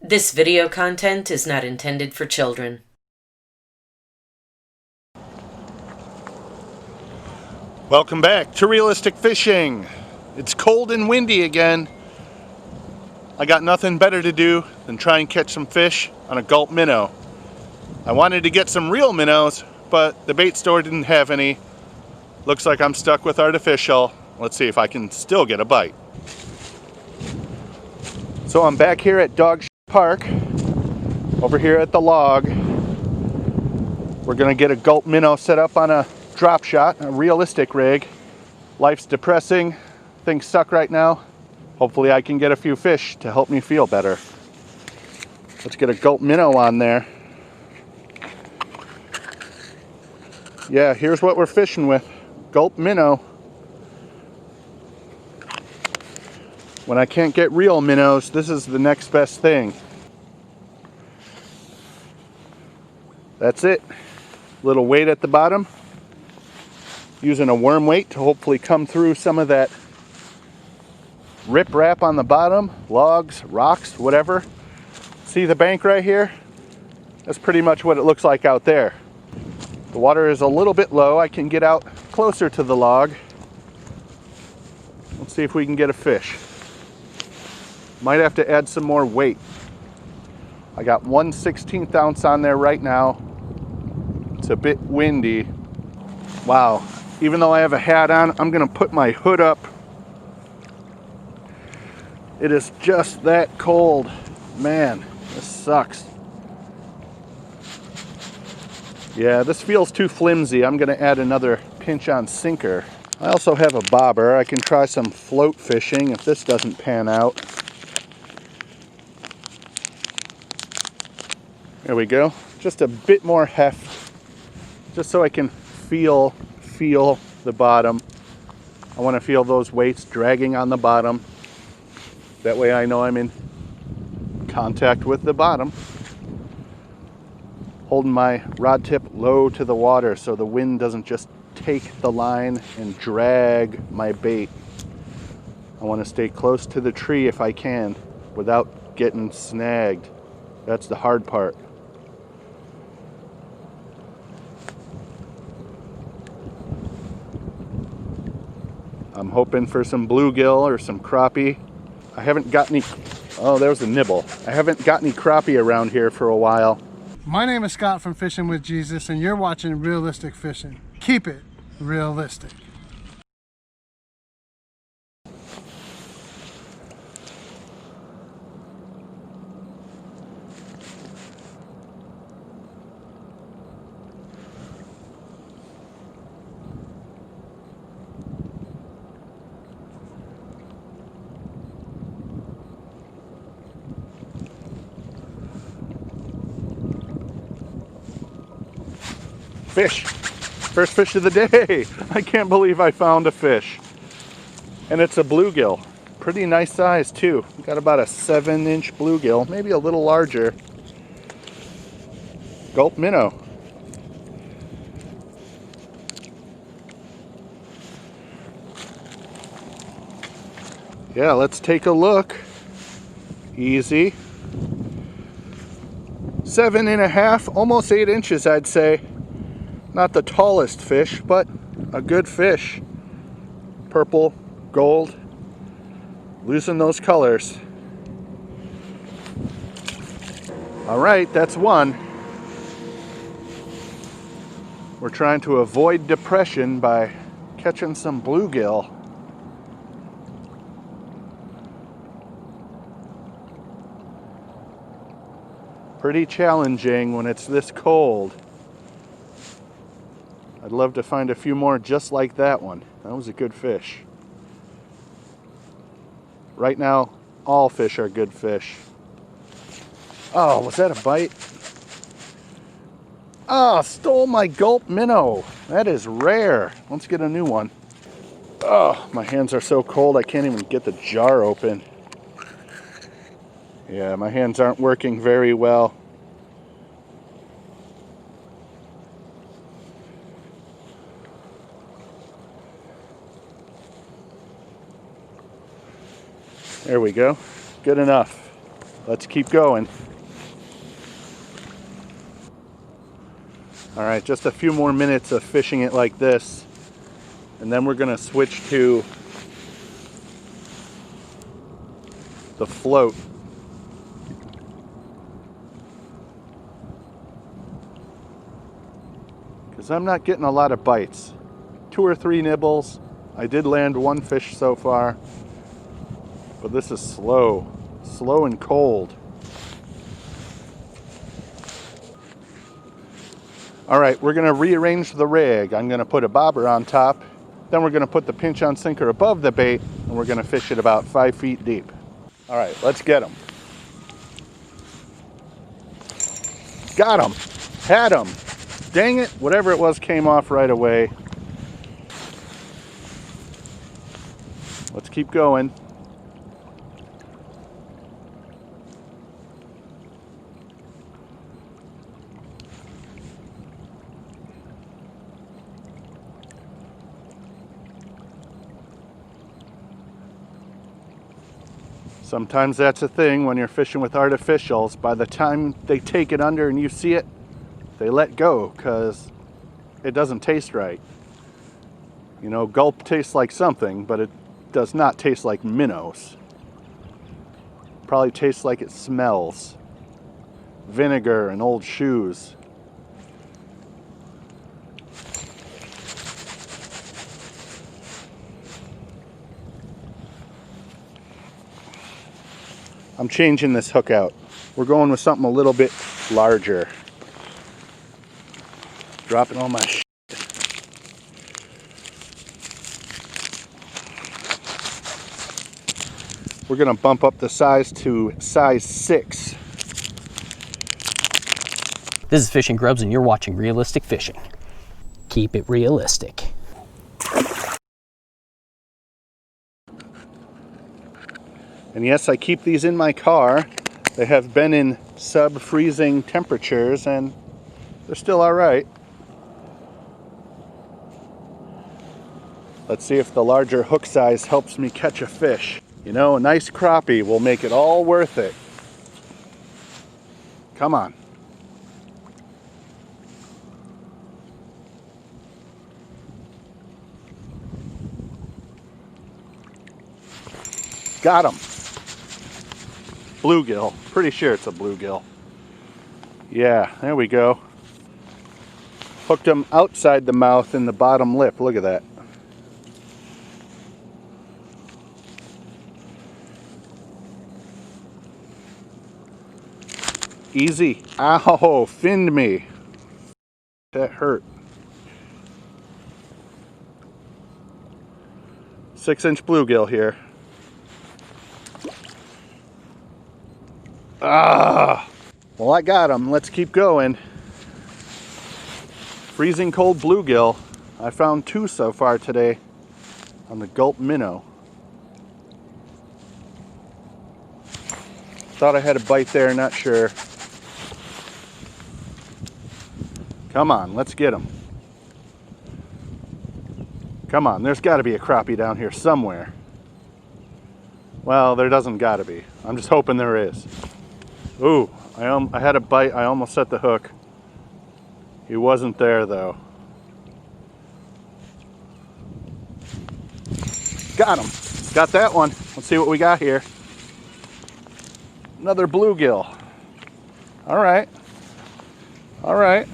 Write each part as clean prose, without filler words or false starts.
This video content is not intended for children. Welcome back to Realistic Fishing. It's cold and windy again. I got nothing better to do than try and catch some fish on a Gulp minnow. I wanted to get some real minnows, but the bait store didn't have any. Looks like I'm stuck with artificial. Let's see if I can still get a bite. So I'm back here at Dog Park, over here at the log. We're gonna get a Gulp minnow set up on a drop shot, a realistic rig. Life's depressing, things suck right now. Hopefully I can get a few fish to help me feel better. Let's get a Gulp minnow on there. Yeah, here's what we're fishing with. Gulp minnow. When I can't get real minnows, this is the next best thing. That's it. Little weight at the bottom. Using a worm weight to hopefully come through some of that rip-rap on the bottom, logs, rocks, whatever. See the bank right here? That's pretty much what it looks like out there. The water is a little bit low. I can get out closer to the log. Let's see if we can get a fish. Might have to add some more weight. I got 1/16 ounce on there right now. It's a bit windy. Wow. Even though I have a hat on, I'm gonna put my hood up. It is just that cold. Man, this sucks. Yeah, this feels too flimsy. I'm gonna add another pinch on sinker. I also have a bobber. I can try some float fishing if this doesn't pan out. There we go. Just a bit more heft, just so I can feel the bottom. I want to feel those weights dragging on the bottom. That way I know I'm in contact with the bottom. Holding my rod tip low to the water so the wind doesn't just take the line and drag my bait. I want to stay close to the tree if I can without getting snagged. That's the hard part. I'm hoping for some bluegill or some crappie. I haven't got any, oh, there was a nibble. I haven't got any crappie around here for a while. My name is Scott from Fishing with Jesus, and you're watching Realistic Fishing. Keep it realistic. Fish. First fish of the day. I can't believe I found a fish. And it's a bluegill. Pretty nice size too. Got about a 7-inch bluegill, maybe a little larger. Gulp minnow. Yeah, let's take a look. Easy. 7.5, almost 8 inches, I'd say. Not the tallest fish, but a good fish. Purple, gold, losing those colors. All right, that's one. We're trying to avoid depression by catching some bluegill. Pretty challenging when it's this cold. I'd love to find a few more just like that one. That was a good fish. Right now, all fish are good fish. Oh, was that a bite? Oh, stole my Gulp minnow. That is rare. Let's get a new one. Oh, my hands are so cold I can't even get the jar open. Yeah, my hands aren't working very well. There we go. Good enough. Let's keep going. All right, just a few more minutes of fishing it like this, and then we're gonna switch to the float. Because I'm not getting a lot of bites. 2 or 3 nibbles. I did land 1 fish so far, but this is slow and cold. All right, we're gonna rearrange the rig. I'm gonna put a bobber on top, then we're gonna put the pinch on sinker above the bait, and we're gonna fish it about 5 feet deep. All right, let's get them. Got him, had him. Dang it, whatever it was came off right away. Let's keep going. Sometimes that's a thing when you're fishing with artificials. By the time they take it under and you see it, they let go because it doesn't taste right. You know, Gulp tastes like something, but it does not taste like minnows. Probably tastes like it smells. Vinegar and old shoes. I'm changing this hook out. We're going with something a little bit larger. Dropping all my shit. We're gonna bump up the size to size 6. This is Fishing Grubs and you're watching Realistic Fishing. Keep it realistic. And yes, I keep these in my car. They have been in sub-freezing temperatures and they're still all right. Let's see if the larger hook size helps me catch a fish. You know, a nice crappie will make it all worth it. Come on. Got him. Bluegill. Pretty sure it's a bluegill. Yeah, there we go. Hooked him outside the mouth in the bottom lip. Look at that. Easy. Ow, finned me. That hurt. 6-inch bluegill here. Ah! Well, I got him. Let's keep going. Freezing cold bluegill. I found 2 so far today on the Gulp minnow. Thought I had a bite there, not sure. Come on, let's get him. Come on, there's got to be a crappie down here somewhere. Well, there doesn't got to be. I'm just hoping there is. Ooh, I had a bite. I almost set the hook. He wasn't there though. Got him. Got that one. Let's see what we got here. Another bluegill. All right. All right.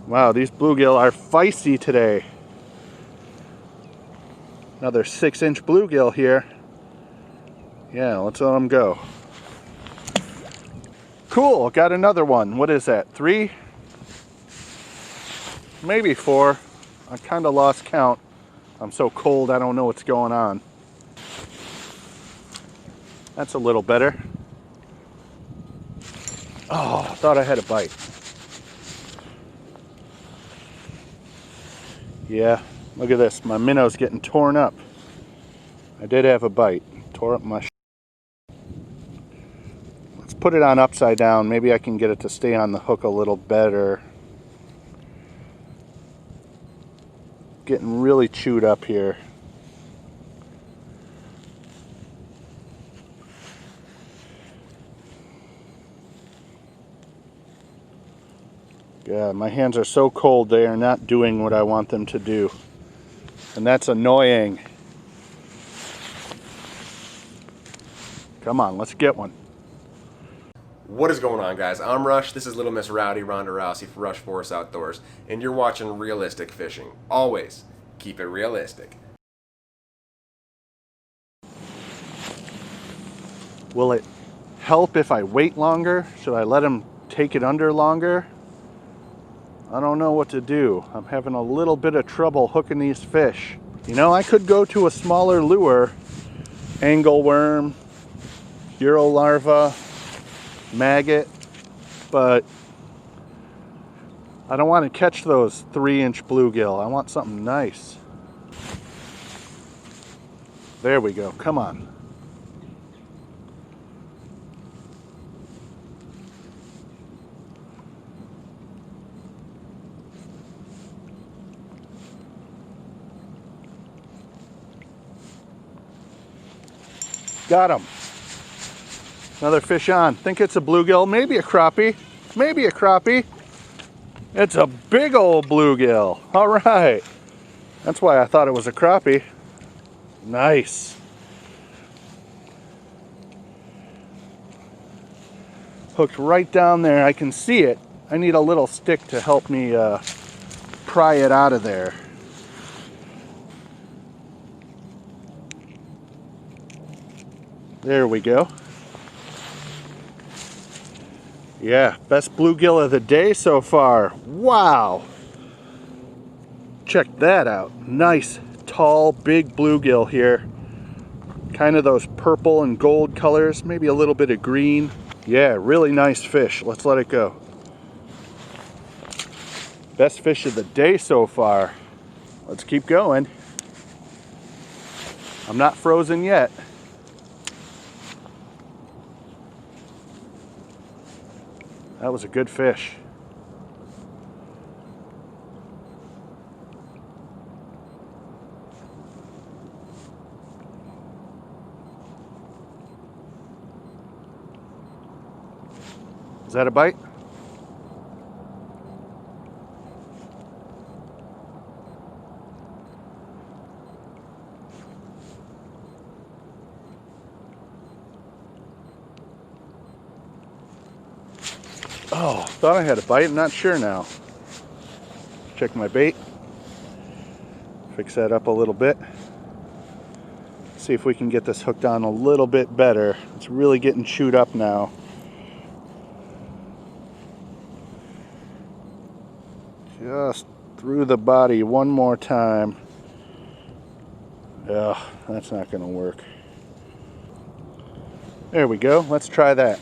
Wow, these bluegill are feisty today. Another 6-inch bluegill here. Yeah, let's let them go. Cool, got another one. What is that, 3? Maybe 4. I kind of lost count. I'm so cold I don't know what's going on. That's a little better. Oh, I thought I had a bite. Yeah, look at this. My minnow's getting torn up. I did have a bite. Tore up my sh. Let's put it on upside down. Maybe I can get it to stay on the hook a little better. getting really chewed up here. Yeah, my hands are so cold they are not doing what I want them to do. And that's annoying. Come on, let's get one. What is going on, guys? I'm Rush. This is Little Miss Rowdy Ronda Rousey for Rush Forest Outdoors, and you're watching Realistic Fishing. Always keep it realistic. Will it help if I wait longer? Should I let him take it under longer? I don't know what to do. I'm having a little bit of trouble hooking these fish. You know, I could go to a smaller lure, angleworm, Eurolarva, maggot, but I don't want to catch those 3-inch bluegill. I want something nice. There we go. Come on. Got him. Another fish on. Think it's a bluegill, maybe a crappie, maybe a crappie. It's a big old bluegill. All right. That's why I thought it was a crappie. Nice. Hooked right down there. I can see it. I need a little stick to help me pry it out of there. There we go. Yeah, best bluegill of the day so far. Wow. Check that out. Nice, tall, big bluegill here. Kind of those purple and gold colors, maybe a little bit of green. Yeah, really nice fish. Let's let it go. Best fish of the day so far. Let's keep going. I'm not frozen yet. That was a good fish. Is that a bite? Oh, thought I had a bite. I'm not sure now. Check my bait. Fix that up a little bit. See if we can get this hooked on a little bit better. It's really getting chewed up now. Just through the body one more time. Ugh, that's not going to work. There we go. Let's try that.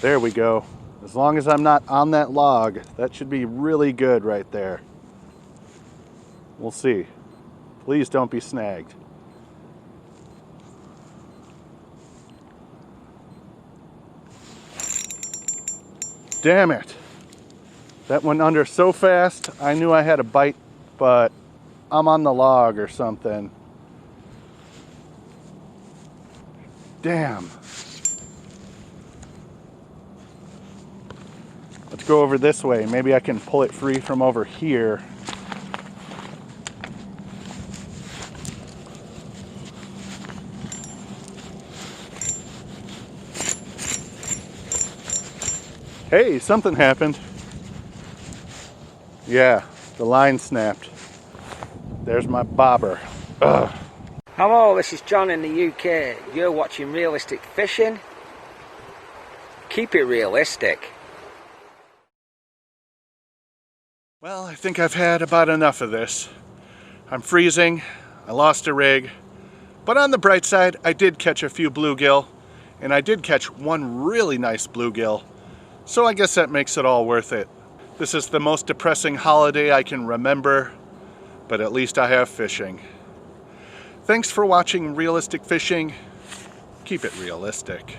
There we go. As long as I'm not on that log, that should be really good right there. We'll see. Please don't be snagged. Damn it. That went under so fast, I knew I had a bite, but I'm on the log or something. Damn. Let's go over this way. Maybe I can pull it free from over here. Hey, something happened. Yeah, the line snapped. There's my bobber. Ugh. Hello, this is John in the UK. You're watching Realistic Fishing. Keep it realistic. Well, I think I've had about enough of this. I'm freezing, I lost a rig, but on the bright side, I did catch a few bluegill, and I did catch one really nice bluegill, so I guess that makes it all worth it. This is the most depressing holiday I can remember, but at least I have fishing. Thanks for watching Realistic Fishing. Keep it realistic.